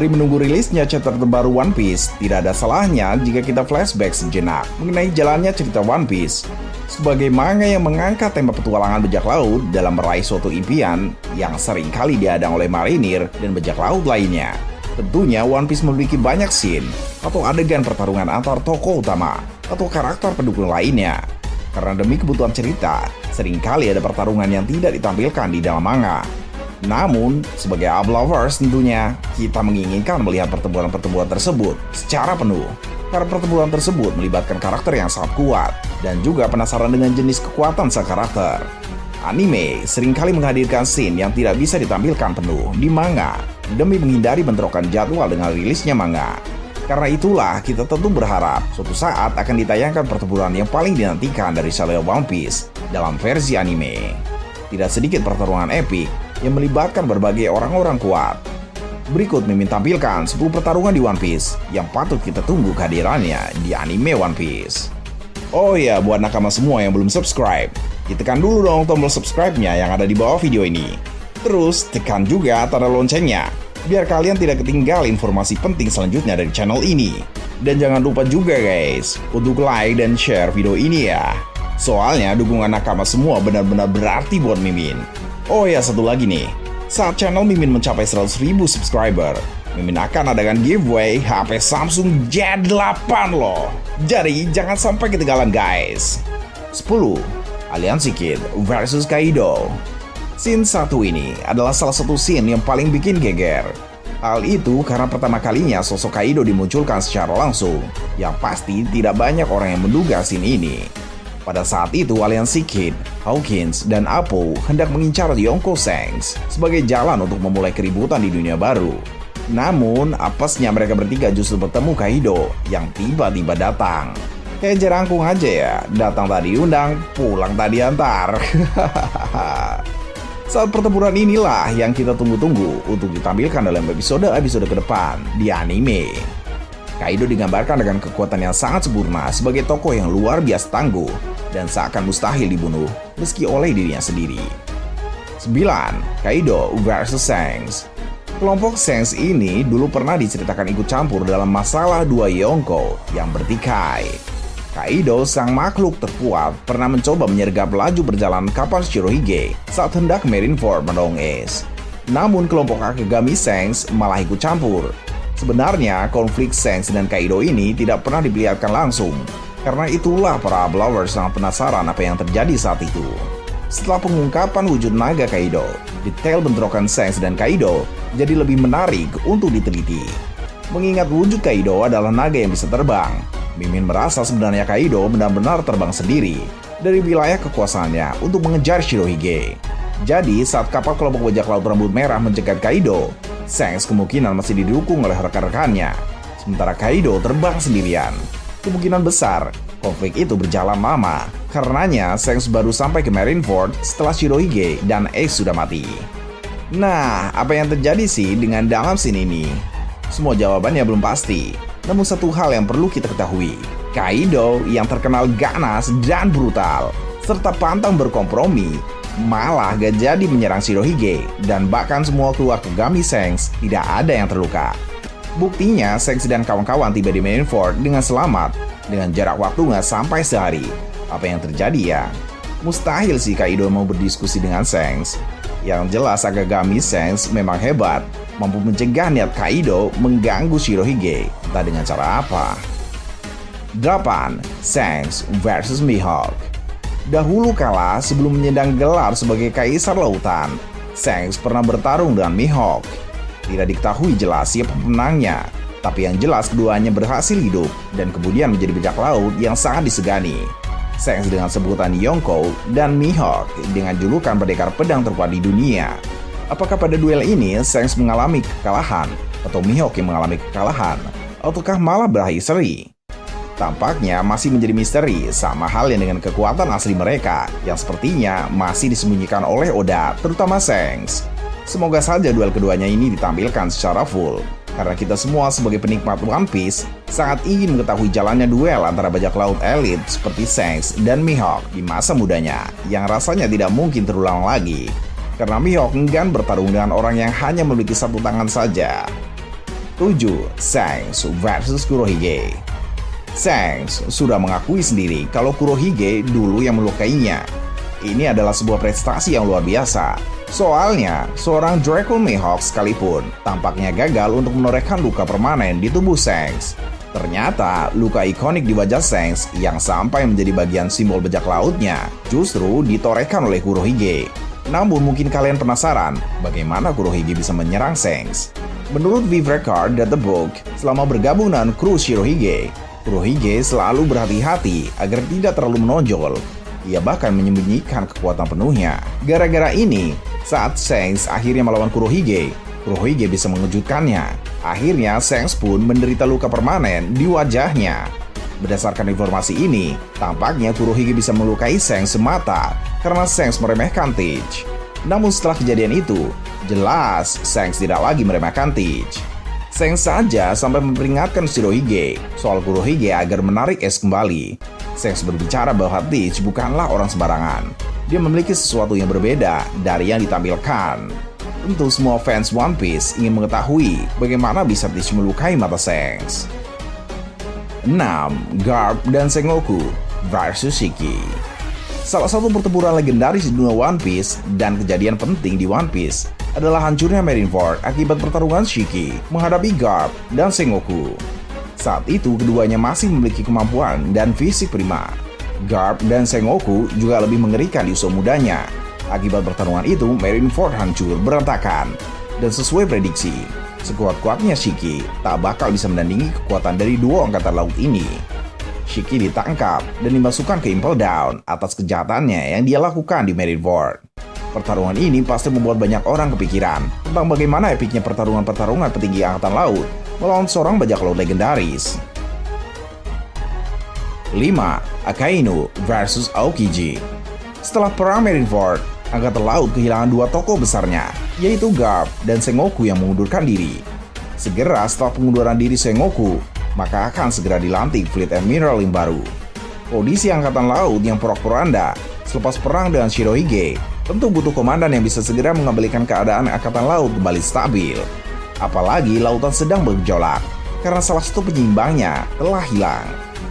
Sembari menunggu rilisnya chapter terbaru One Piece, tidak ada salahnya jika kita flashback sejenak mengenai jalannya cerita One Piece. Sebagai manga yang mengangkat tema petualangan bajak laut dalam meraih suatu impian yang sering kali dihadang oleh marinir dan bajak laut lainnya. Tentunya One Piece memiliki banyak scene atau adegan pertarungan antar tokoh utama atau karakter pendukung lainnya. Karena demi kebutuhan cerita, seringkali ada pertarungan yang tidak ditampilkan di dalam manga. Namun, sebagai Ab Lovers tentunya, kita menginginkan melihat pertemuan-pertemuan tersebut secara penuh. Karena pertemuan tersebut melibatkan karakter yang sangat kuat, dan juga penasaran dengan jenis kekuatan sang karakter. Anime seringkali menghadirkan scene yang tidak bisa ditampilkan penuh di manga, demi menghindari bentrokan jadwal dengan rilisnya manga. Karena itulah, kita tentu berharap suatu saat akan ditayangkan pertempuran yang paling dinantikan dari serial One Piece dalam versi anime. Tidak sedikit pertarungan epik yang melibatkan berbagai orang-orang kuat. Berikut Mimin tampilkan 10 pertarungan di One Piece yang patut kita tunggu kehadirannya di anime One Piece. Oh ya, buat nakama semua yang belum subscribe, ditekan dulu dong tombol subscribe-nya yang ada di bawah video ini. Terus tekan juga tanda loncengnya, biar kalian tidak ketinggalan informasi penting selanjutnya dari channel ini. Dan jangan lupa juga guys, untuk like dan share video ini ya. Soalnya dukungan nakama semua benar-benar berarti buat Mimin. Oh ya, satu lagi nih, saat channel Mimin mencapai 100.000 subscriber, Mimin akan adakan giveaway HP Samsung Z8 loh. Jadi jangan sampai ketinggalan guys. 10. Aliansi Kid versus Kaido. Scene 1 ini adalah salah satu scene yang paling bikin geger. Hal itu karena pertama kalinya sosok Kaido dimunculkan secara langsung. Yang pasti tidak banyak orang yang menduga scene ini. Pada saat itu, aliansi Kid, Hawkins, dan Appo hendak mengincar Yonko Shanks sebagai jalan untuk memulai keributan di dunia baru. Namun, apesnya mereka bertiga justru bertemu Kaido yang tiba-tiba datang. Kayak jerangkung aja ya, datang tadi undang, pulang tadi antar. Saat pertempuran inilah yang kita tunggu-tunggu untuk ditampilkan dalam episode-episode ke depan di anime. Kaido digambarkan dengan kekuatan yang sangat sempurna sebagai tokoh yang luar biasa tangguh dan seakan mustahil dibunuh meski oleh dirinya sendiri. 9. Kaido versus Shanks. Kelompok Shanks ini dulu pernah diceritakan ikut campur dalam masalah dua Yonko yang bertikai. Kaido, sang makhluk terkuat, pernah mencoba menyergap laju perjalanan kapal Shirohige saat hendak Marineford menolong Ace. Namun kelompok Akagami Shanks malah ikut campur. Sebenarnya, konflik Shanks dan Kaido ini tidak pernah diperlihatkan langsung. Karena itulah para Lovers sangat penasaran apa yang terjadi saat itu. Setelah pengungkapan wujud naga Kaido, detail bentrokan Shanks dan Kaido jadi lebih menarik untuk diteliti. Mengingat wujud Kaido adalah naga yang bisa terbang, Mimin merasa sebenarnya Kaido benar-benar terbang sendiri dari wilayah kekuasaannya untuk mengejar Shirohige. Jadi, saat kapal kelompok bajak laut rambut merah mencegat Kaido, Shanks kemungkinan masih didukung oleh rekan-rekannya, sementara Kaido terbang sendirian. Kemungkinan besar konflik itu berjalan lama, karenanya Shanks baru sampai ke Marineford setelah Shirohige dan Ace sudah mati. Nah, apa yang terjadi sih dengan dalam scene ini? Semua jawabannya belum pasti, namun satu hal yang perlu kita ketahui, Kaido yang terkenal ganas dan brutal, serta pantang berkompromi, malah gak jadi menyerang Shirohige, dan bahkan semua keluarga Akagami Shanks tidak ada yang terluka. Buktinya, Shanks dan kawan-kawan tiba di Marineford dengan selamat, dengan jarak waktu gak sampai sehari. Apa yang terjadi ya? Mustahil sih Kaido mau berdiskusi dengan Shanks. Yang jelas Akagami Shanks memang hebat, mampu mencegah niat Kaido mengganggu Shirohige, entah dengan cara apa. 8. Shanks versus Mihawk. Dahulu kala, sebelum menyandang gelar sebagai Kaisar Lautan, Shanks pernah bertarung dengan Mihawk. Tidak diketahui jelas siapa pemenangnya, tapi yang jelas keduanya berhasil hidup dan kemudian menjadi bajak laut yang sangat disegani. Shanks dengan sebutan Yonko dan Mihawk dengan julukan pendekar pedang terkuat di dunia. Apakah pada duel ini Shanks mengalami kekalahan atau Mihawk yang mengalami kekalahan, ataukah malah berakhir seri? Tampaknya masih menjadi misteri, sama halnya dengan kekuatan asli mereka yang sepertinya masih disembunyikan oleh Oda, terutama Shanks. Semoga saja duel keduanya ini ditampilkan secara full, karena kita semua sebagai penikmat One Piece sangat ingin mengetahui jalannya duel antara bajak laut elit seperti Shanks dan Mihawk di masa mudanya, yang rasanya tidak mungkin terulang lagi, karena Mihawk enggan bertarung dengan orang yang hanya memiliki satu tangan saja. 7. Shanks versus Kurohige. Shanks sudah mengakui sendiri kalau Kurohige dulu yang melukainya. Ini adalah sebuah prestasi yang luar biasa. Soalnya, seorang Draco Mihawk sekalipun tampaknya gagal untuk menorehkan luka permanen di tubuh Shanks. Ternyata, luka ikonik di wajah Shanks yang sampai menjadi bagian simbol bajak lautnya justru ditorehkan oleh Kurohige. Namun mungkin kalian penasaran bagaimana Kurohige bisa menyerang Shanks. Menurut Viv Record dan The Book, selama bergabung dengan kru Shirohige, Kurohige selalu berhati-hati agar tidak terlalu menonjol. Ia bahkan menyembunyikan kekuatan penuhnya. Gara-gara ini, saat Shanks akhirnya melawan Kurohige, Kurohige bisa mengejutkannya. Akhirnya Shanks pun menderita luka permanen di wajahnya. Berdasarkan informasi ini, tampaknya Kurohige bisa melukai Shanks semata karena Shanks meremehkan Teach. Namun setelah kejadian itu, jelas Shanks tidak lagi meremehkan Teach. Shanks saja sampai memperingatkan Shirohige soal Kurohige agar menarik es kembali. Shanks berbicara bahwa Teach bukanlah orang sembarangan. Dia memiliki sesuatu yang berbeda dari yang ditampilkan. Tentu semua fans One Piece ingin mengetahui bagaimana bisa Teach melukai mata Shanks. 6. Garp dan Sengoku versus Shiki. Salah satu pertempuran legendaris di dunia One Piece dan kejadian penting di One Piece adalah hancurnya Marineford akibat pertarungan Shiki menghadapi Garp dan Sengoku. Saat itu keduanya masih memiliki kemampuan dan fisik prima. Garp dan Sengoku juga lebih mengerikan di usia mudanya. Akibat pertarungan itu, Marineford hancur berantakan. Dan sesuai prediksi, sekuat-kuatnya Shiki tak bakal bisa menandingi kekuatan dari dua angkatan laut ini. Shiki ditangkap dan dimasukkan ke Impel Down atas kejahatannya yang dia lakukan di Marineford. Pertarungan ini pasti membuat banyak orang kepikiran tentang bagaimana epiknya pertarungan petinggi angkatan laut melawan seorang bajak laut legendaris. 5. Akainu versus Aokiji. Setelah perang Marineford, angkatan laut kehilangan dua tokoh besarnya, yaitu Garp dan Sengoku yang mengundurkan diri. Segera setelah pengunduran diri Sengoku, maka akan segera dilantik Fleet Admiral yang baru. Kondisi angkatan laut yang porak-poranda selepas perang dengan Shirohige tentu butuh komandan yang bisa segera mengembalikan keadaan angkatan laut kembali stabil. Apalagi lautan sedang bergejolak karena salah satu penyeimbangnya telah hilang.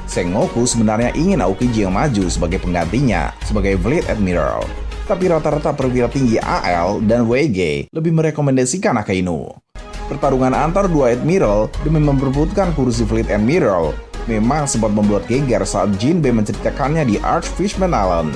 Sengoku sebenarnya ingin Aokiji yang maju sebagai penggantinya sebagai Fleet Admiral. Tapi rata-rata perwira tinggi AL dan WG lebih merekomendasikan Akainu. Pertarungan antar dua Admiral demi memperebutkan kursi Fleet Admiral memang sempat membuat geger saat Jinbe menceritakannya di Archfishman Island.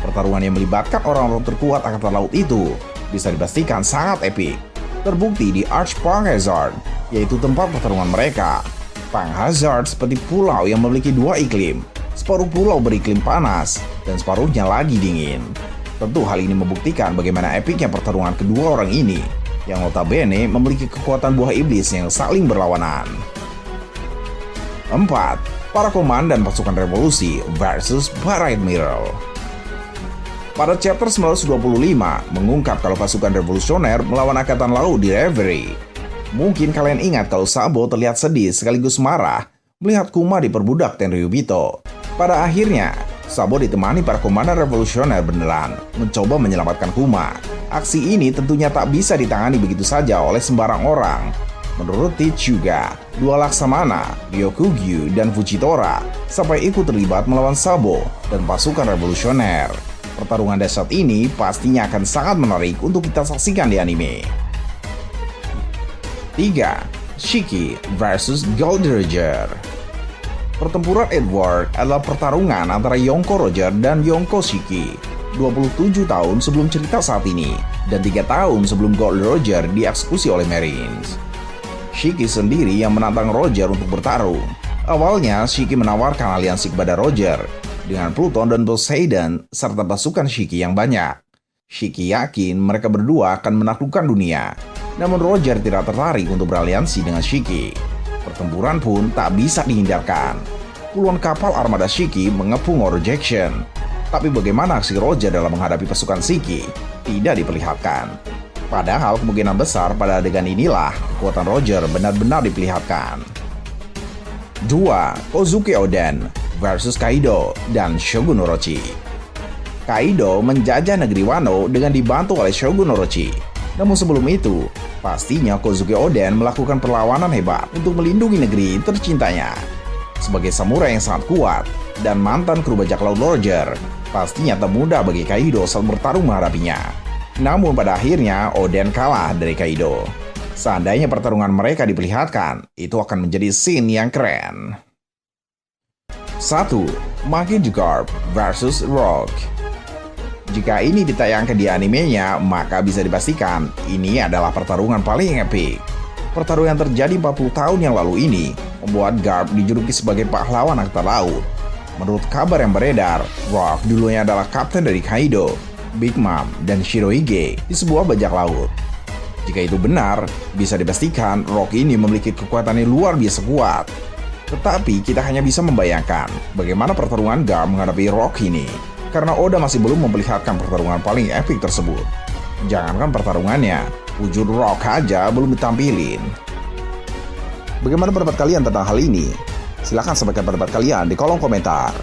Pertarungan yang melibatkan orang-orang terkuat angkatan laut itu bisa dipastikan sangat epik. Terbukti di Arch Pang Hazard, yaitu tempat pertarungan mereka. Pang Hazard seperti pulau yang memiliki dua iklim. Separuh pulau beriklim panas dan separuhnya lagi dingin. Tentu hal ini membuktikan bagaimana epiknya pertarungan kedua orang ini yang notabene memiliki kekuatan buah iblis yang saling berlawanan. 4. Para komandan pasukan revolusi versus para admiral. Pada chapter 925 mengungkap kalau pasukan revolusioner melawan angkatan laut di Reverie. Mungkin kalian ingat kalau Sabo terlihat sedih sekaligus marah melihat Kuma diperbudak Tenryubito. Pada akhirnya, Sabo ditemani para komandan revolusioner beneran mencoba menyelamatkan Kuma. Aksi ini tentunya tak bisa ditangani begitu saja oleh sembarang orang. Menurut Teach juga, dua Laksamana, Ryokugyu dan Fujitora sampai ikut terlibat melawan Sabo dan pasukan revolusioner. Pertarungan dahsyat ini pastinya akan sangat menarik untuk kita saksikan di anime. 3. Shiki versus Gold Roger. Pertempuran Edward adalah pertarungan antara Yonko Roger dan Yonko Shiki 27 tahun sebelum cerita saat ini dan 3 tahun sebelum Gold Roger dieksekusi oleh Marines. Shiki sendiri yang menantang Roger untuk bertarung. Awalnya Shiki menawarkan aliansi kepada Roger dengan Pluton dan Poseidon serta pasukan Shiki yang banyak. Shiki yakin mereka berdua akan menaklukkan dunia, namun Roger tidak tertarik untuk beraliansi dengan Shiki. Pertempuran pun tak bisa dihindarkan. Puluhan kapal armada Shiki mengepung Rejection. Tapi bagaimana aksi Roger dalam menghadapi pasukan Shiki tidak diperlihatkan. Padahal kemungkinan besar pada adegan inilah kekuatan Roger benar-benar diperlihatkan. 2. Kozuki Oden versus Kaido dan Shogun Orochi. Kaido menjajah negeri Wano dengan dibantu oleh Shogun Orochi. Namun sebelum itu, pastinya Kozuki Oden melakukan perlawanan hebat untuk melindungi negeri tercintanya. Sebagai samurai yang sangat kuat dan mantan kru bajak laut Roger, pastinya tak mudah bagi Kaido saat bertarung menghadapinya. Namun pada akhirnya Oden kalah dari Kaido. Seandainya pertarungan mereka diperlihatkan, itu akan menjadi scene yang keren. 1. Mockingjay Garp vs Rock. Jika ini ditayangkan di animenya, maka bisa dipastikan ini adalah pertarungan paling epik. Pertarungan yang terjadi 40 tahun yang lalu ini membuat Garp dijuluki sebagai pahlawan angkatan laut. Menurut kabar yang beredar, Rock dulunya adalah kapten dari Kaido, Big Mom, dan Shirohige di sebuah bajak laut. Jika itu benar, bisa dipastikan Rock ini memiliki kekuatan yang luar biasa kuat. Tetapi kita hanya bisa membayangkan bagaimana pertarungan Garp menghadapi Rock ini, karena Oda masih belum memperlihatkan pertarungan paling epik tersebut. Jangankan pertarungannya, wujud Rock aja belum ditampilin. Bagaimana pendapat kalian tentang hal ini? Silahkan sampaikan pendapat kalian di kolom komentar.